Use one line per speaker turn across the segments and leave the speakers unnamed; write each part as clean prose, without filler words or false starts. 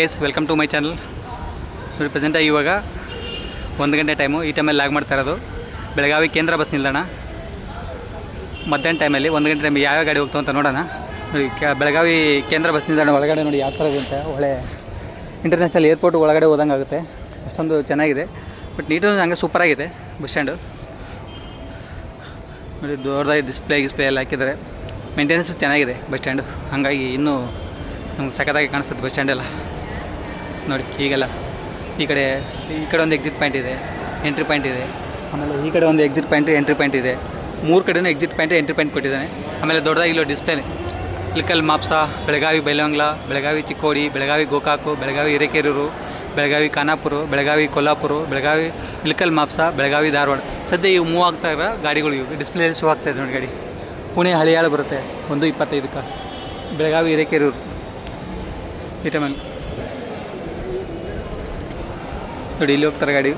S welcome to my channel. ನೋಡಿ ಪ್ರೆಸೆಂಟಾಗಿ ಇವಾಗ 1 ಗಂಟೆ ಟೈಮು. ಈ ಟೈಮಲ್ಲಿ ಲಾಗ್ ಮಾಡ್ತಾ ಇರೋದು ಬೆಳಗಾವಿ ಕೇಂದ್ರ ಬಸ್ ನಿಲ್ದಾಣ. ಮಧ್ಯಾಹ್ನ ಟೈಮಲ್ಲಿ 1 ಗಂಟೆ ಟೈಮಿಗೆ ಯಾವ್ಯಾವ ಗಾಡಿ ಹೋಗ್ತಾವೆ ಅಂತ ನೋಡೋಣ. ನೋಡಿ ಬೆಳಗಾವಿ ಕೇಂದ್ರ ಬಸ್ ನಿಲ್ದಾಣ ಒಳಗಡೆ ನೋಡಿ ಯಾವ ಥರ ಇದೆ ಅಂತ. ಒಳ್ಳೆ ಇಂಟರ್ನ್ಯಾಷನಲ್ ಏರ್ಪೋರ್ಟ್ ಒಳಗಡೆ ಹೋದಂಗೆ ಆಗುತ್ತೆ, ಅಷ್ಟೊಂದು ಚೆನ್ನಾಗಿದೆ. ಬಟ್ ನೀಟು ಹಂಗೆ ಸೂಪರಾಗಿದೆ ಬಸ್ ಸ್ಟ್ಯಾಂಡು. ನೋಡಿ ದೊಡ್ಡದಾಗಿ ಡಿಸ್ಪ್ಲೇ ಎಲ್ಲ ಹಾಕಿದ್ದಾರೆ. ಮೇಂಟೆನೆನ್ಸು ಚೆನ್ನಾಗಿದೆ ಬಸ್ ಸ್ಟ್ಯಾಂಡು, ಹಾಗಾಗಿ ಇನ್ನೂ ನಮ್ಗೆ ಸಖತ್ತಾಗಿ ಕಾಣಿಸುತ್ತೆ ಬಸ್ ಸ್ಟ್ಯಾಂಡೆಲ್ಲ. ನೋಡಿ ಈಗೆಲ್ಲ ಈ ಕಡೆ ಒಂದು ಎಕ್ಸಿಟ್ ಪಾಯಿಂಟ್ ಇದೆ, ಎಂಟ್ರಿ ಪಾಯಿಂಟ್ ಇದೆ. ಆಮೇಲೆ ಈ ಕಡೆ ಒಂದು ಎಕ್ಸಿಟ್ ಪಾಯಿಂಟ್, ಎಂಟ್ರಿ ಪಾಯಿಂಟ್ ಇದೆ. 3 ಕಡೆಯೂ ಎಕ್ಸಿಟ್ ಪಾಯಿಂಟ್, ಎಂಟ್ರಿ ಪಾಯಿಂಟ್ ಕೊಟ್ಟಿದ್ದಾನೆ. ಆಮೇಲೆ ದೊಡ್ಡದಾಗಿ ಇಲ್ಲೋ ಡಿಸ್ಪ್ಲೇನೆ ಇಲ್ಕಲ್ ಮಾಪ್ಸ, ಬೆಳಗಾವಿ ಬೈಲಹೊಂಗಲ, ಬೆಳಗಾವಿ ಚಿಕ್ಕೋಡಿ, ಬೆಳಗಾವಿ ಗೋಕಾಕು, ಬೆಳಗಾವಿ ಹಿರೇಕೆರೂರು, ಬೆಳಗಾವಿ ಖಾನಾಪುರ, ಬೆಳಗಾವಿ ಕೊಲ್ಲಾಪುರ, ಬೆಳಗಾವಿ ಇಲ್ಕಲ್ ಮಾಪ್ಸ, ಬೆಳಗಾವಿ ಧಾರವಾಡ. ಸದ್ಯ ಇವು ಮೂವ್ ಆಗ್ತಾ ಇರೋ ಗಾಡಿಗಳು. ಇವು ಡಿಸ್ಪ್ಲೇಲಿ ಶೋ ಆಗ್ತಾಯಿದೆ ನೋಡಿ ಗಾಡಿ. ಪುಣೆ ಹಳಿಯಾಳು ಬರುತ್ತೆ 1:25ಕ್ಕೆ. ಬೆಳಗಾವಿ ಹಿರೇಕೆರೂರು ಈ ಟೈಮಲ್ಲಿ ನೋಡಿ ಇಲ್ಲಿ ಹೋಗ್ತಾರೆ ಗಾಡಿ.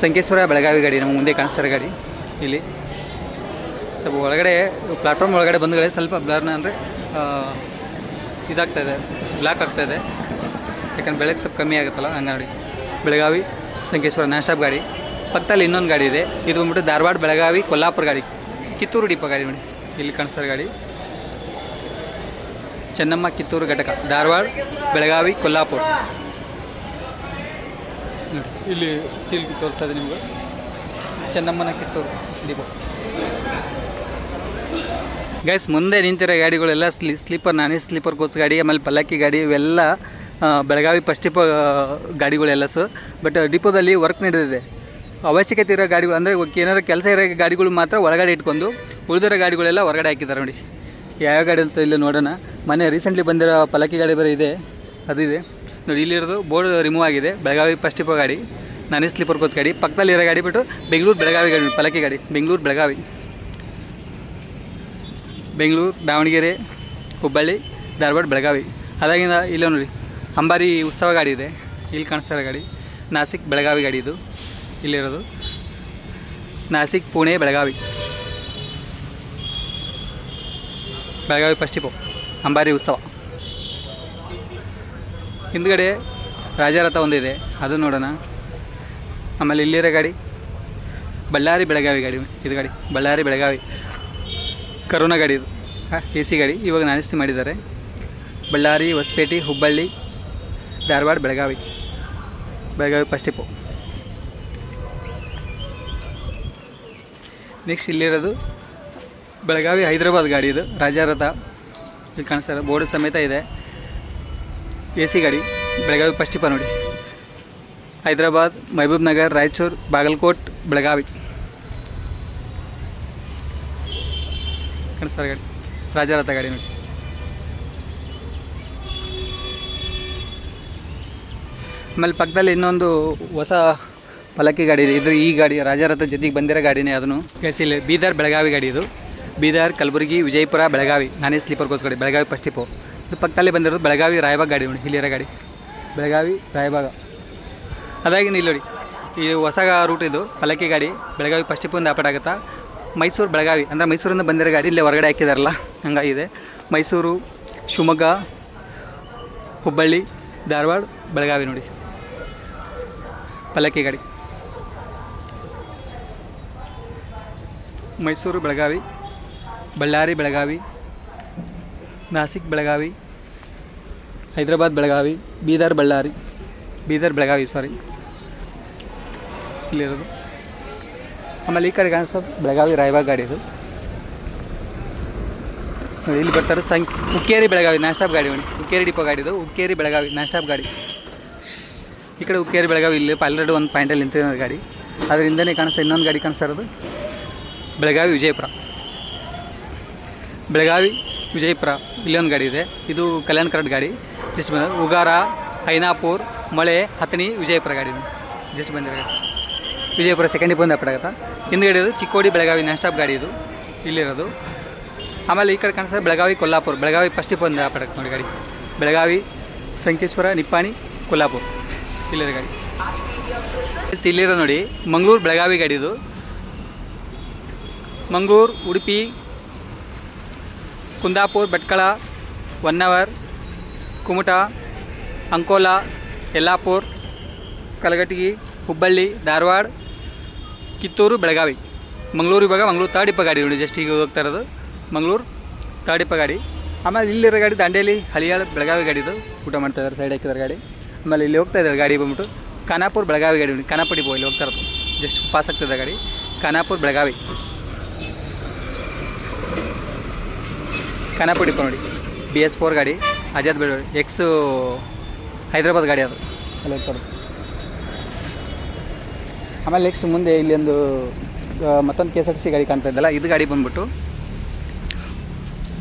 ಸಂಕೇಶ್ವರ ಬೆಳಗಾವಿ ಗಾಡಿ ನಮ್ಮ ಮುಂದೆ ಕಾಣಿಸ್ತಾರೆ ಗಾಡಿ. ಇಲ್ಲಿ ಸ್ವಲ್ಪ ಒಳಗಡೆ ಪ್ಲಾಟ್ಫಾರ್ಮ್ ಒಳಗಡೆ ಬಂದಗಳೇ ಸ್ವಲ್ಪ ಬ್ಲರ್ನ ಅಂದರೆ ಇದಾಗ್ತಾಯಿದೆ, ಬ್ಲಾಕ್ ಆಗ್ತಾಯಿದೆ. ಯಾಕಂದ್ರೆ ಬೆಳಗ್ಗೆ ಸ್ವಲ್ಪ ಕಮ್ಮಿ ಆಗುತ್ತಲ್ಲ ಹಂಗೆ. ನೋಡಿ ಬೆಳಗಾವಿ ಸಂಕೇಶ್ವರ ನಾನ್ ಸ್ಟಾಪ್ ಗಾಡಿ. ಪಕ್ಕದಲ್ಲಿ ಇನ್ನೊಂದು ಗಾಡಿ ಇದೆ, ಇದು ಬಂದ್ಬಿಟ್ಟು ಧಾರವಾಡ ಬೆಳಗಾವಿ ಕೊಲ್ಲಾಪುರ ಗಾಡಿ, ಕಿತ್ತೂರು ಡಿಪೋ ಗಾಡಿ. ನೋಡಿ ಇಲ್ಲಿ ಕಾಣಿಸ್ತಾರೆ ಗಾಡಿ. ಚೆನ್ನಮ್ಮ ಕಿತ್ತೂರು ಘಟಕ, ಧಾರವಾಡ ಬೆಳಗಾವಿ ಕೊಲ್ಲಾಪುರ. ನೋಡಿ ಇಲ್ಲಿ ಸೀಲ್ ತೋರಿಸ್ತಾ ಇದೆ ನಿಮಗೆ, ಚೆನ್ನಮ್ಮನ ಕಿತ್ತೂರು ಡಿಪೋ. ಗೈಸ್ ಮುಂದೆ ನಿಂತಿರೋ ಗಾಡಿಗಳೆಲ್ಲ ಸ್ಲೀಪರ್, ನಾನೇ ಸ್ಲೀಪರ್ ಕೋಚ್ ಗಾಡಿ, ಆಮೇಲೆ ಪಲ್ಲಕ್ಕಿ ಗಾಡಿ, ಇವೆಲ್ಲ ಬೆಳಗಾವಿ ಫಸ್ಟ್ ಡಿಪೋ ಗಾಡಿಗಳೆಲ್ಲ. ಬಟ್ ಡಿಪೋದಲ್ಲಿ ವರ್ಕ್ ನಡೆದಿದೆ. ಅವಶ್ಯಕತೆ ಇರೋ ಗಾಡಿಗಳು ಅಂದರೆ ಏನಾದ್ರು ಕೆಲಸ ಇರೋ ಗಾಡಿಗಳು ಮಾತ್ರ ಒಳಗಡೆ ಇಟ್ಕೊಂಡು ಉಳಿದಿರೋ ಗಾಡಿಗಳೆಲ್ಲ ಹೊರಗಡೆ ಹಾಕಿದ್ದಾರೆ. ನೋಡಿ ಯಾವ ಗಾಡಿ ಅಂತ ಇಲ್ಲಿ ನೋಡೋಣ. ಮೊನ್ನೆ ರೀಸೆಂಟ್ಲಿ ಬಂದಿರೋ ಪಲ್ಲಕ್ಕಿ ಗಾಡಿ ಬೇರೆ ಇದೆ, ಅದಿದೆ ನೋಡಿ. ಇಲ್ಲಿರೋದು ಬೋರ್ಡ್ ರಿಮೂವ್ ಆಗಿದೆ. ಬೆಳಗಾವಿ ಫಸ್ಟ್ ಡಿಪೋ ಗಾಡಿ, ನಾನೇ ಸ್ಲೀಪರ್ ಕೋಚ್ ಗಾಡಿ. ಪಕ್ಕದಲ್ಲಿರೋ ಗಾಡಿ ಬಿಟ್ಟು ಬೆಂಗಳೂರು ಬೆಳಗಾವಿ ಗಾಡಿ, ಪಲ್ಲಕ್ಕಿ ಗಾಡಿ ಬೆಂಗಳೂರು ಬೆಳಗಾವಿ, ಬೆಂಗಳೂರು ದಾವಣಗೆರೆ ಹುಬ್ಬಳ್ಳಿ ಧಾರವಾಡ ಬೆಳಗಾವಿ. ಅದಾಗಿಂದ ಇಲ್ಲ ನೋಡಿ ಅಂಬಾರಿ ಉತ್ಸವ ಗಾಡಿ ಇದೆ, ಇಲ್ಲಿ ಕಾಣಿಸ್ತಾ ಇರೋ ಗಾಡಿ. ನಾಸಿಕ್ ಬೆಳಗಾವಿ ಗಾಡಿ ಇದು ಇಲ್ಲಿರೋದು. ನಾಸಿಕ್ ಪುಣೆ ಬೆಳಗಾವಿ, ಬೆಳಗಾವಿ ಫಸ್ಟ್ ಡಿಪೋ ಅಂಬಾರಿ ಉತ್ಸವ. ಹಿಂದ್ಗಡೆ ರಾಜರಥ ಒಂದಿದೆ, ಅದು ನೋಡೋಣ. ಆಮೇಲೆ ಇಲ್ಲಿರೋ ಗಾಡಿ ಬಳ್ಳಾರಿ ಬೆಳಗಾವಿ ಗಾಡಿ. ಇದು ಗಾಡಿ ಬಳ್ಳಾರಿ ಬೆಳಗಾವಿ ಕರೋನಾ ಗಾಡಿ, ಇದು AC ಗಾಡಿ. ಇವಾಗ ನಾನಿಸ್ತಿ ಮಾಡಿದ್ದಾರೆ. Ballari Hosapete Hubballi Dharwad Belagavi, Belagavi first depot. Next ಇಲ್ಲಿರೋದು ಬೆಳಗಾವಿ ಹೈದರಾಬಾದ್ ಗಾಡಿ, ಇದು ರಾಜರಥ. ಇಲ್ಲಿ ಕಾಣಿಸ್ತಾರೆ, ಬೋರ್ಡ್ ಸಮೇತ ಇದೆ. AC ಗಾಡಿ ಬೆಳಗಾವಿ ಫಸ್ಟ್ ಡಿಪೋ. ನೋಡಿ ಹೈದರಾಬಾದ್, ಮಹಬೂಬ್ ನಗರ್, ರಾಯಚೂರು, ಬಾಗಲಕೋಟ್, ಬೆಳಗಾವಿ ಕಾಣಿಸ್ತಾರೆ ಗಾಡಿ, ರಾಜರಥ ಗಾಡಿ. ನೋಡಿ ಆಮೇಲೆ ಪಕ್ಕದಲ್ಲಿ ಇನ್ನೊಂದು ಹೊಸ ಪಲ್ಲಕ್ಕಿ ಗಾಡಿ ಇದೆ. ಇದು ಈ ಗಾಡಿ ರಾಜರಥ ಜೊತೆಗೆ ಬಂದಿರೋ ಗಾಡಿನೇ. ಅದನ್ನು ಇಲ್ಲಿ ಬೀದರ್ ಬೆಳಗಾವಿ ಗಾಡಿ. ಇದು ಬೀದರ್ ಕಲಬುರಗಿ ವಿಜಯಪುರ ಬೆಳಗಾವಿ, ನಾನೇ ಸ್ಲೀಪರ್ ಕೋಚ್ ಗಾಡಿ, ಬೆಳಗಾವಿ ಫಸ್ಟ್ ಡಿಪೋ. ಇದು ಪಕ್ಕದಲ್ಲಿ ಬಂದಿರೋದು ಬೆಳಗಾವಿ ರಾಯಬಾಗ್ ಗಾಡಿ. ನೋಡಿ ಇಲ್ಲಿರೋ ಗಾಡಿ ಬೆಳಗಾವಿ ರಾಯಬಾಗ. ಅದಾಗಿ ಇಲ್ಲಿ ನೋಡಿ ಈ ಹೊಸ ರೂಟ್ ಇದು ಪಲ್ಲಕ್ಕಿ ಗಾಡಿ. ಬೆಳಗಾವಿ ಫಸ್ಟ್ ಡಿಪೋಯಿಂದ ಆಪರೇಟ್ ಆಗುತ್ತಾ. ಮೈಸೂರು ಬೆಳಗಾವಿ ಅಂದರೆ ಮೈಸೂರಿಂದ ಬಂದಿರೋ ಗಾಡಿ ಇಲ್ಲೇ ಹೊರಗಡೆ ಹಾಕಿದಾರಲ್ಲ ಹಂಗಾಗಿದೆ. ಮೈಸೂರು, ಶಿವಮೊಗ್ಗ, ಹುಬ್ಬಳ್ಳಿ, ಧಾರವಾಡ ಬೆಳಗಾವಿ. ನೋಡಿ ಪಲ್ಲಕ್ಕಿ ಗಾಡಿ. ಮೈಸೂರು ಬೆಳಗಾವಿ, ಬಳ್ಳಾರಿ ಬೆಳಗಾವಿ, ನಾಸಿಕ್ ಬೆಳಗಾವಿ, ಹೈದರಾಬಾದ್ ಬೆಳಗಾವಿ, ಬೀದರ್ ಬೆಳಗಾವಿ ಇಲ್ಲಿರೋದು. ಆಮೇಲೆ ಈ ಕಡೆ ಕಾಣಿಸೋದು ಬೆಳಗಾವಿ ರಾಯಬಾಗ್ ಗಾಡಿ. ಇದು ಇಲ್ಲಿ ಬರ್ತಾರೆ ಹುಕ್ಕೇರಿ ಬೆಳಗಾವಿ ನಾನ್ ಸ್ಟಾಪ್ ಗಾಡಿ. ನೋಡಿ ಹುಕ್ಕೇರಿ ಡಿಪೋ ಗಾಡಿ ಇದು, ಹುಕ್ಕೇರಿ ಬೆಳಗಾವಿ ನಾನ್ ಸ್ಟಾಪ್ ಗಾಡಿ. ಈ ಕಡೆ ಹುಕ್ಕೇರಿ ಬೆಳಗಾವಿ. ಇಲ್ಲಿ ಆಲ್ರೆಡಿ ಒಂದು ಪಾಯಿಂಟಲ್ಲಿ ನಿಂತಿರೋ ಗಾಡಿ. ಅದರಿಂದನೇ ಕಾಣಿಸ್ತಾ ಇನ್ನೊಂದು ಗಾಡಿ ಕಾಣಿಸ್ತಾ ಇರೋದು ಬೆಳಗಾವಿ ವಿಜಯಪುರ. ಬೆಳಗಾವಿ ವಿಜಯಪುರ ಇಲ್ಲೊಂದು ಗಾಡಿ ಇದೆ. ಇದು ಕಲ್ಯಾಣ ಕರ್ನಾಟಕ ಗಾಡಿ. ಜಸ್ಟ್ ಬಂದ ಉಗಾರ, ಐನಾಪುರ್, ಮಳೆ, ಹತ್ತನಿ, ವಿಜಯಪುರ ಗಾಡಿ. ಜಸ್ಟ್ ಬಂದಿರೋ ಗಾಡಿ ವಿಜಯಪುರ ಸೆಕೆಂಡ್ ಡಿಪೋ ಅಪ್ಡೇಟ್ ಆಗುತ್ತಾ. ಹಿಂದ್ಗಡೆ ಇದು ಚಿಕ್ಕೋಡಿ ಬೆಳಗಾವಿ ನಾನ್ ಸ್ಟಾಪ್ ಗಾಡಿ, ಇದು ಇಲ್ಲಿರೋದು. ಆಮೇಲೆ ಈ ಕಡೆ ಕಾಣಿಸ್ತದೆ Belagavi Kolhapur, Belagavi first depot update ಆಗುತ್ತೆ ನೋಡಿ ಗಾಡಿ. ಬೆಳಗಾವಿ ಸಂಕೇಶ್ವರ ನಿಪ್ಪಾಣಿ ಕೊಲ್ಲಾಪುರ ಇಲ್ಲಿರೋ ಗಾಡಿ. ಇಲ್ಲಿರೋ ನೋಡಿ ಮಂಗಳೂರು ಬೆಳಗಾವಿ ಗಾಡಿ. ಇದು ಮಂಗಳೂರು ಉಡುಪಿ ಕುಂದಾಪುರ ಭಟ್ಕಳ ಹೊನ್ನಾವರ ಕುಮಟಾ, ಅಂಕೋಲಾ, ಯಲ್ಲಾಪುರ, ಕಲಘಟಗಿ, ಹುಬ್ಬಳ್ಳಿ, ಧಾರವಾಡ, ಕಿತ್ತೂರು, ಬೆಳಗಾವಿ, ಮಂಗಳೂರು ವಿಭಾಗ, ಮಂಗಳೂರು ಥರ್ಡ್ ಡಿಪೋ ಗಾಡಿ ನೋಡಿ. ಜಸ್ಟ್ ಈಗ ಹೋಗ್ತಾ ಇರೋದು ಮಂಗಳೂರು ಥರ್ಡ್ ಡಿಪೋ ಗಾಡಿ. ಆಮೇಲೆ ಇಲ್ಲಿರೋ ಗಾಡಿ ದಾಂಡೇಲಿ, ಹಳಿಯಾಳ, ಬೆಳಗಾವಿ ಗಾಡಿದು ಊಟ ಮಾಡ್ತಾ ಇದ್ದಾರೆ, ಸೈಡ್ ಹಾಕಿದ್ದಾರೆ ಗಾಡಿ. ಆಮೇಲೆ ಇಲ್ಲಿ ಹೋಗ್ತಾ ಇದ್ದಾರೆ ಗಾಡಿ ಬಂದ್ಬಿಟ್ಟು ಖಾನಾಪುರ, ಬೆಳಗಾವಿ ಗಾಡಿ ನೋಡಿ. ಖಾನಾಪುರ ಡಿಪೋ ಇಲ್ಲಿ ಹೋಗ್ತಾ ಇರೋದು, ಜಸ್ಟ್ ಪಾಸ್ ಆಗ್ತಿದೆ ಗಾಡಿ. ಖಾನಾಪುರ, ಬೆಳಗಾವಿ, ಖಾನಾಪುರ ಡಿಪೋ ನೋಡಿ. BS4 ಗಾಡಿ, ಆಜಾದ್ ಬೇಡ ಎಕ್ಸು ಹೈದ್ರಾಬಾದ್ ಗಾಡಿ ಅದು, ಅಲ್ಲಿ ಹೋಗ್ತಾರೆ. ಆಮೇಲೆ ನೆಕ್ಸ್ಟ್ ಮುಂದೆ ಇಲ್ಲಿ ಒಂದು ಮತ್ತೊಂದು KSRTC ಗಾಡಿ ಕಾಣ್ತಾ ಇದ್ದಲ್ಲ, ಇದು ಗಾಡಿ ಬಂದ್ಬಿಟ್ಟು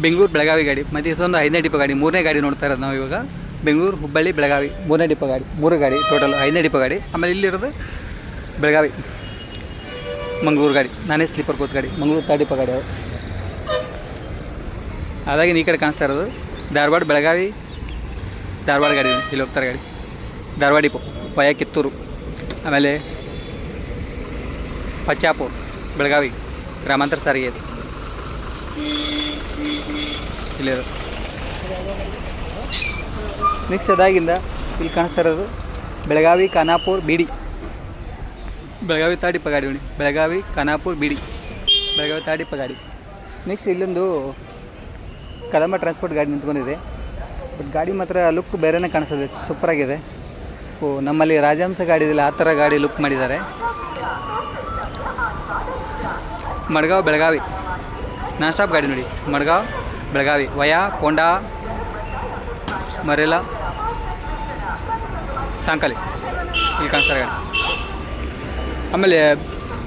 ಬೆಂಗಳೂರು, ಬೆಳಗಾವಿ ಗಾಡಿ. ಮತ್ತು ಇದೊಂದು 5ನೇ ಡಿಪೋ ಗಾಡಿ, 3ನೇ ಗಾಡಿ ನೋಡ್ತಾ ಇರೋದು ನಾವು ಇವಾಗ. ಬೆಂಗಳೂರು, ಹುಬ್ಬಳ್ಳಿ, ಬೆಳಗಾವಿ 3ನೇ ಡಿಪೋ ಗಾಡಿ, 3 ಗಾಡಿ ಟೋಟಲ್ 5ನೇ ಡಿಪೋ ಗಾಡಿ. ಆಮೇಲೆ ಇಲ್ಲಿರೋದು ಬೆಳಗಾವಿ, ಮಂಗಳೂರು ಗಾಡಿ, ನಾನೇ ಸ್ಲೀಪರ್ ಕೋಚ್ ಗಾಡಿ, ಮಂಗಳೂರು ಥರ್ಡ್ ಡಿಪೋ ಗಾಡಿ ಅದು. ಅದಾಗಿ ಈ ಕಡೆ ಕಾಣಿಸ್ತಾ ಇರೋದು ಧಾರವಾಡ, ಬೆಳಗಾವಿ, ಧಾರವಾಡ ಗಾಡಿ ಇಲ್ಲಿ ಹೋಗ್ತಾರೆ ಗಾಡಿ. ಧಾರವಾಡ ಡಿಪೋ ವಯ ಕಿತ್ತೂರು, ಆಮೇಲೆ ಪಚ್ಚಾಪುರ, ಬೆಳಗಾವಿ ಗ್ರಾಮಾಂತರ ಸಾರಿಗೆ ಅದು ಇಲ್ಲಿರೋದು. ನೆಕ್ಸ್ಟ್ ಅದಾಗಿಂದ ಇಲ್ಲಿ ಕಾಣಿಸ್ತಾ ಇರೋದು Belagavi, Khanapur, BD, Belagavi third depot ಗಾಡಿ ನೋಡಿ. Belagavi, Khanapur, BD, Belagavi third depot ಗಾಡಿ. ನೆಕ್ಸ್ಟ್ ಇಲ್ಲೊಂದು ಕದಂಬ ಟ್ರಾನ್ಸ್ಪೋರ್ಟ್ ಗಾಡಿ ನಿಂತ್ಕೊಂಡಿದೆ. ಬಟ್ ಗಾಡಿ ಮಾತ್ರ ಲುಕ್ ಬೇರೆನೇ ಕಾಣಿಸ್ತದೆ, ಸೂಪರಾಗಿದೆ. ನಮ್ಮಲ್ಲಿ ರಾಜಹಂಸ ಗಾಡಿ ಇದೆಯಲ್ಲ, ಆ ಥರ ಗಾಡಿ ಲುಕ್ ಮಾಡಿದ್ದಾರೆ. ಮಡ್ಗಾವ್, ಬೆಳಗಾವಿ ನಾನ್ ಸ್ಟಾಪ್ ಗಾಡಿ ನೋಡಿ. ಮಡ್ಗಾವ್, ಬೆಳಗಾವಿ ವಯಾ ಕೊಂಡಾ, ಮರೇಲಾ, ಸಾಂಕಲಿ ಇಲ್ಲಿ ಕಾಣಿಸ್ತಾರೆ ಗಾಡಿ. ಆಮೇಲೆ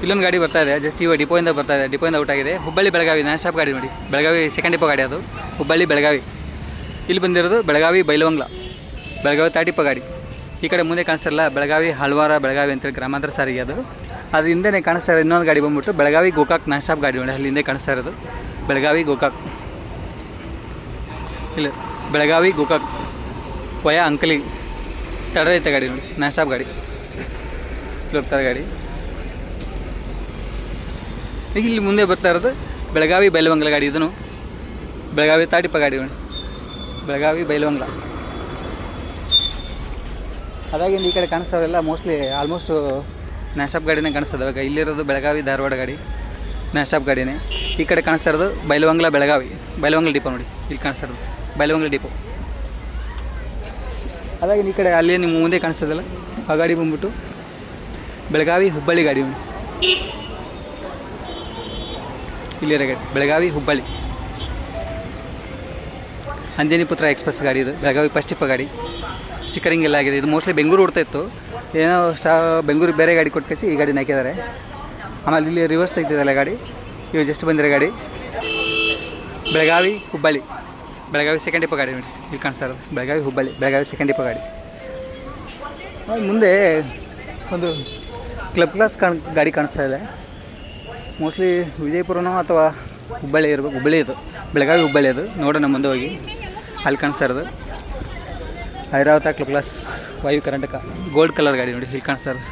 ಇಲ್ಲೊಂದು ಗಾಡಿ ಬರ್ತಾಯಿದೆ, ಜಸ್ಟ್ ಇವಾಗ ಡಿಪೋಯಿಂದ ಬರ್ತಾಯಿದೆ, ಡಿಪೋಯಿಂದ ಔಟ್ ಆಗಿದೆ. ಹುಬ್ಬಳ್ಳಿ, ಬೆಳಗಾವಿ ನಾನ್ ಸ್ಟಾಪ್ ಗಾಡಿ ನೋಡಿ. ಬೆಳಗಾವಿ ಸೆಕೆಂಡ್ ಡಿಪೋ ಗಾಡಿ ಅದು, ಹುಬ್ಬಳ್ಳಿ, ಬೆಳಗಾವಿ. ಇಲ್ಲಿ ಬಂದಿರೋದು ಬೆಳಗಾವಿ, ಬೈಲವಂಗ್ಲ, ಬೆಳಗಾವಿ ಥರ್ಡ್ ಡಿಪೋ ಗಾಡಿ. ಈ ಕಡೆ ಮುಂದೆ ಕಾಣಿಸ್ತಾರಲ್ಲ ಬೆಳಗಾವಿ, ಹಳ್ವಾರ, ಬೆಳಗಾವಿ ಅಂತೇಳಿ ಗ್ರಾಮಾಂತರ ಸಾರಿಗೆ ಅದು. ಅದು ಹಿಂದೆ ಕಾಣಿಸ್ತಾ ಇರೋದು ಇನ್ನೊಂದು ಗಾಡಿ ಬಂದ್ಬಿಟ್ಟು ಬೆಳಗಾವಿ, ಗೋಕಾಕ್ ನಾನ್ ಸ್ಟಾಪ್ ಗಾಡಿ ನೋಡಿ. ಅಲ್ಲಿ ಹಿಂದೆ ಕಾಣಿಸ್ತಾ ಇರೋದು ಬೆಳಗಾವಿ, ಗೋಕಾಕ್. ಇಲ್ಲ, ಬೆಳಗಾವಿ, ಗೋಕಾಕ್ ವಯ ಅಂಕಲಿ ತಡರೈತೆ ಗಾಡಿ ನೋಡಿ, ನಾನ್ ಸ್ಟಾಪ್ ಗಾಡಿ ಇಲ್ಲಿ ಹೋಗ್ತಾರೆ ಗಾಡಿ. ಈಗ ಇಲ್ಲಿ ಮುಂದೆ ಬರ್ತಾ ಇರೋದು ಬೆಳಗಾವಿ, ಬೈಲವಂಗ್ಲ ಗಾಡಿ. ಇದನ್ನು ಬೆಳಗಾವಿ ಥರ್ಡ್ ಡಿಪೋ ಗಾಡಿ ನೋಡಿ, ಬೆಳಗಾವಿ, ಬೈಲವಂಗ್ಲ. ಅದಾಗಿಂದ ಈ ಕಡೆ ಕಾಣಿಸ್ತಾವೆಲ್ಲ ಮೋಸ್ಟ್ಲಿ ಆಲ್ಮೋಸ್ಟು ನಾನ್ ಸ್ಟಾಪ್ ಗಾಡಿನೇ ಕಾಣಿಸ್ತದೆ. ಇವಾಗ ಇಲ್ಲಿರೋದು ಬೆಳಗಾವಿ, ಧಾರವಾಡ ಗಾಡಿ ನಾನ್ ಸ್ಟಾಪ್ ಗಾಡಿನೇ. ಈ ಕಡೆ ಕಾಣಿಸ್ತಾ ಇರೋದು ಬೈಲವಂಗ್ಲ, ಬೆಳಗಾವಿ, ಬೈಲವಂಗ್ಲ ಡಿಪೋ ನೋಡಿ. ಇಲ್ಲಿ ಕಾಣಿಸ್ತಾ ಇರೋದು ಬೈಲವಂಗ್ಲ ಡಿಪೋ. ಅದಾಗಿ ಈ ಕಡೆ ಅಲ್ಲಿ ನಿಮ್ಮ ಮುಂದೆ ಕಾಣಿಸ್ತದಲ್ಲ ಆ ಗಾಡಿ ಬಂದ್ಬಿಟ್ಟು ಬೆಳಗಾವಿ, ಹುಬ್ಬಳ್ಳಿ ಗಾಡಿ ನೋಡಿ. ಇಲ್ಲಿರೋ ಗಾಡಿ ಬೆಳಗಾವಿ, ಹುಬ್ಬಳ್ಳಿ ಅಂಜನಿ ಪುತ್ರ ಎಕ್ಸ್ಪ್ರೆಸ್ ಗಾಡಿ. ಇದು ಬೆಳಗಾವಿ ಫಸ್ಟ್ ಡಿಪೋ ಗಾಡಿ. ಸ್ಟಿಕ್ಕರಿಂಗ್ ಎಲ್ಲ ಆಗಿದೆ. ಇದು ಮೋಸ್ಟ್ಲಿ ಬೆಂಗಳೂರು ಓಡ್ತಾ ಇತ್ತು, ಏನೋ ಬೆಂಗಳೂರಿಗೆ ಬೇರೆ ಗಾಡಿ ಕೊಟ್ಟು ಕಳಿಸಿ ಈ ಗಾಡಿನ ಹಾಕಿದ್ದಾರೆ. ಆಮೇಲೆ ಇಲ್ಲಿ ರಿವರ್ಸ್ ತೆಗ್ದಿದ್ದಲ್ಲ ಗಾಡಿ, ಇವು ಜಸ್ಟ್ ಬಂದಿರೋ ಗಾಡಿ ಬೆಳಗಾವಿ, ಹುಬ್ಬಳ್ಳಿ, ಬೆಳಗಾವಿ ಸೆಕೆಂಡ್ ಡಿಪೋ ಗಾಡಿ ನೋಡಿ. ಇಲ್ಲಿ ಕಾಣಿಸ್ತಾ ಇರೋದು ಬೆಳಗಾವಿ, ಹುಬ್ಬಳ್ಳಿ, ಬೆಳಗಾವಿ ಸೆಕೆಂಡ್ ಡಿಪೋ ಗಾಡಿ. ಮುಂದೆ ಒಂದು ಕ್ಲಬ್ ಕ್ಲಾಸ್ ಗಾಡಿ ಕಾಣಿಸ್ತಾ ಇದೆ. ಮೋಸ್ಟ್ಲಿ ವಿಜಯಪುರನೋ ಅಥವಾ ಹುಬ್ಬಳ್ಳಿ ಇರಬೇಕು. ಹುಬ್ಬಳ್ಳಿ ಇದು, ಬೆಳಗಾವಿ, ಹುಬ್ಬಳ್ಳಿ ಅದು. ನೋಡೋಣ ಮುಂದೆ ಹೋಗಿ. ಅಲ್ಲಿ ಕಾಣಿಸ್ತಾ ಇರೋದು ಐರಾವತ ಕ್ಲಬ್ ಕ್ಲಾಸ್ ವಾಯು ಕರ್ನಾಟಕ ಗೋಲ್ಡ್ ಕಲರ್ ಗಾಡಿ ನೋಡಿ. ಇಲ್ಲಿ ಕಾಣಿಸ್ತಾ ಇರೋದು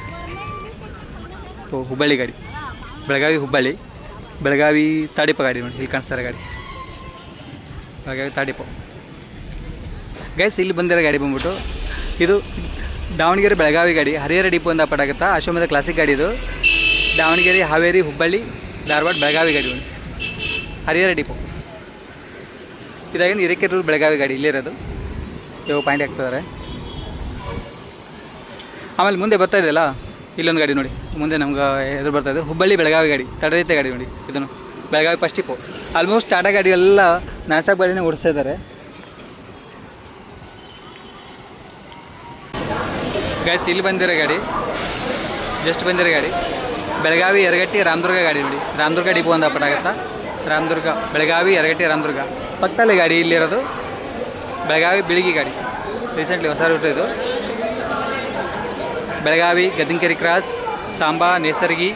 ಹುಬ್ಬಳ್ಳಿ ಗಾಡಿ, ಬೆಳಗಾವಿ, ಹುಬ್ಬಳ್ಳಿ, ಬೆಳಗಾವಿ ಥರ್ಡ್ ಡಿಪೋ ಗಾಡಿ ನೋಡಿ. ಇಲ್ಲಿ ಕಾಣಿಸ್ತಾರೆ ಗಾಡಿ ಬೆಳಗಾವಿ ಥರ್ಡ್ ಡಿಪೋ ಗೈಸ್. ಇಲ್ಲಿ ಬಂದಿರೋ ಗಾಡಿ ಬಂದ್ಬಿಟ್ಟು ಇದು ದಾವಣಗೆರೆ, ಬೆಳಗಾವಿ ಗಾಡಿ. ಹರಿಹರ ಡಿಪೋಯಿಂದ ಪಟಾಗುತ್ತಾ ಅಶ್ವಮೇಧ ಕ್ಲಾಸಿಕ್ ಗಾಡಿ ಇದು. ದಾವಣಗೆರೆ, ಹಾವೇರಿ, ಹುಬ್ಬಳ್ಳಿ, ಧಾರವಾಡ, ಬೆಳಗಾವಿ ಗಾಡಿ ನೋಡಿ. ಹರಿಹರ ಡಿಪೋ ಇದಾಗಿನ ಹಿರೇಕೆರೂರು, ಬೆಳಗಾವಿ ಗಾಡಿ ಇಲ್ಲಿರೋದು. ಇವಾಗ ಪಾಯಿಂಟ್ ಹಾಕ್ತಿದ್ದಾರೆ. ಆಮೇಲೆ ಮುಂದೆ ಬರ್ತಾ ಇದೆಯಲ್ಲ ಇಲ್ಲೊಂದು ಗಾಡಿ ನೋಡಿ. ಮುಂದೆ ನಮ್ಗೆ ಎದುರು ಬರ್ತಾಯಿದೆ ಹುಬ್ಬಳ್ಳಿ, ಬೆಳಗಾವಿ ಗಾಡಿ, ತಡರೈತೆ ಗಾಡಿ ನೋಡಿ. ಇದನ್ನು Belagavi first depot. Almost Tata ಗಾಡಿ ಎಲ್ಲ ನಾನ್ ಸ್ಟಾಪ್ ಗಾಡಿನೇ ಓಡಿಸ್ತಾ ಇದ್ದಾರೆ ಗೈಸ್. ಇಲ್ಲಿ ಬಂದಿರೋ ಗಾಡಿ, ಜಸ್ಟ್ ಬಂದಿರೋ ಗಾಡಿ ಬೆಳಗಾವಿ, ಯರಗಟ್ಟಿ, ರಾಮದುರ್ಗ ಗಾಡಿ ನೋಡಿ. ರಾಮದುರ್ಗ ಡಿಪೋ ಒಂದು ಪಟಾಗುತ್ತಾ. ರಾಮದುರ್ಗ, ಬೆಳಗಾವಿ, ಯರಗಟ್ಟಿ, ರಾಮದುರ್ಗ ಪಕ್ಕದಲ್ಲೇ ಗಾಡಿ ಇಲ್ಲಿರೋದು. ಬೆಳಗಾವಿ, ಬಿಳಿಗಿ ಗಾಡಿ ರೀಸೆಂಟ್ಲಿ ಹೊಸ ರೂಟ್ ಇದು. ಬೆಳಗಾವಿ, ಗದ್ದಿಂಕೆರೆ ಕ್ರಾಸ್, ಸಾಂಬಾ, ನೇಸರ್ಗಿ,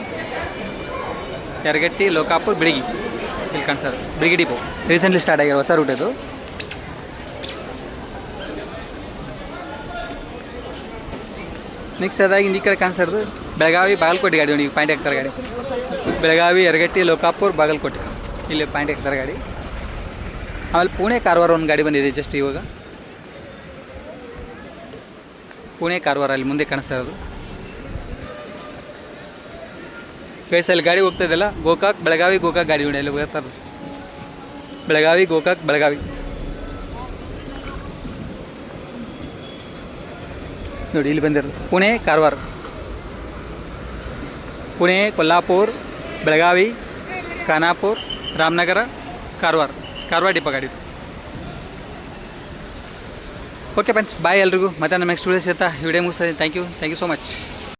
ಯರಗಟ್ಟಿ, ಲೋಕಾಪುರ, ಬಿಳಿಗಿ ಇಲ್ಲಿ ಕಾಣಿಸೋದು ಬಿಳಿಗಿ ಡಿಪೋ. ರೀಸೆಂಟ್ಲಿ ಸ್ಟಾರ್ಟ್ ಆಗಿರೋ ಹೊಸ ರೂಟ್ ಇದು. ನೆಕ್ಸ್ಟ್ ಅದಾಗಿ ಈ ಕಡೆ ಕಾಣಿಸೋದು ಬೆಳಗಾವಿ, ಬಾಗಲಕೋಟೆ ಗಾಡಿ ನೋಡಿ. ಪಾಯಿಂಟ್ ಹಾಕ್ತಾರೆ ಗಾಡಿ ಬೆಳಗಾವಿ, ಯರಗಟ್ಟಿ, ಲೋಕಾಪುರ, ಬಾಗಲಕೋಟೆ ಇಲ್ಲಿ ಪಾಯಿಂಟ್ ಹಾಕ್ತಾರೆ ಗಾಡಿ. ಆಮೇಲೆ ಪುಣೆ, ಕಾರವಾರ ಒಂದು ಗಾಡಿ ಬಂದಿದೆ ಜಸ್ಟ್ ಇವಾಗ. ಪುಣೆ ಕಾರವಾರ ಅಲ್ಲಿ ಮುಂದೆ ಕಾಣಿಸ್ತಾ ಇರೋದು. ಗೈಸ್ ಅಲ್ಲಿ ಗಾಡಿ ಹೋಗ್ತಾ ಇದೆಯಲ್ಲ, ಗೋಕಾಕ್ ಬೆಳಗಾವಿ ಗೋಕಾಕ್ ಗಾಡಿ ಹೊಡಿ ಅಲ್ಲಿ ಹೋಗ್ತಾ ಇರೋದು. ಬೆಳಗಾವಿ ಗೋಕಾಕ್ ಬೆಳಗಾವಿ ನೋಡಿ ಇಲ್ಲಿ ಬಂದಿರೋದು. ಪುಣೆ ಕಾರವಾರ, ಪುಣೆ ಕೊಲ್ಲಾಪುರ್ ಬೆಳಗಾವಿ ಖಾನಾಪುರ್ ರಾಮನಗರ ಕಾರವಾರ ಡಿಪೋ ಗಾಡಿ. ಓಕೆ ಫ್ರೆಂಡ್ಸ್, ಬಾಯ್ ಎಲ್ರಿಗೂ. ಮತ್ತೆ ನಮ್ಮ ನೆಕ್ಸ್ಟ್ ವಿಡಿಯೋ ಸಿಗ್ತಾ ವಿಡಿಯೋ ಮುಗಿಸ್ತೀನಿ. Thank you so much.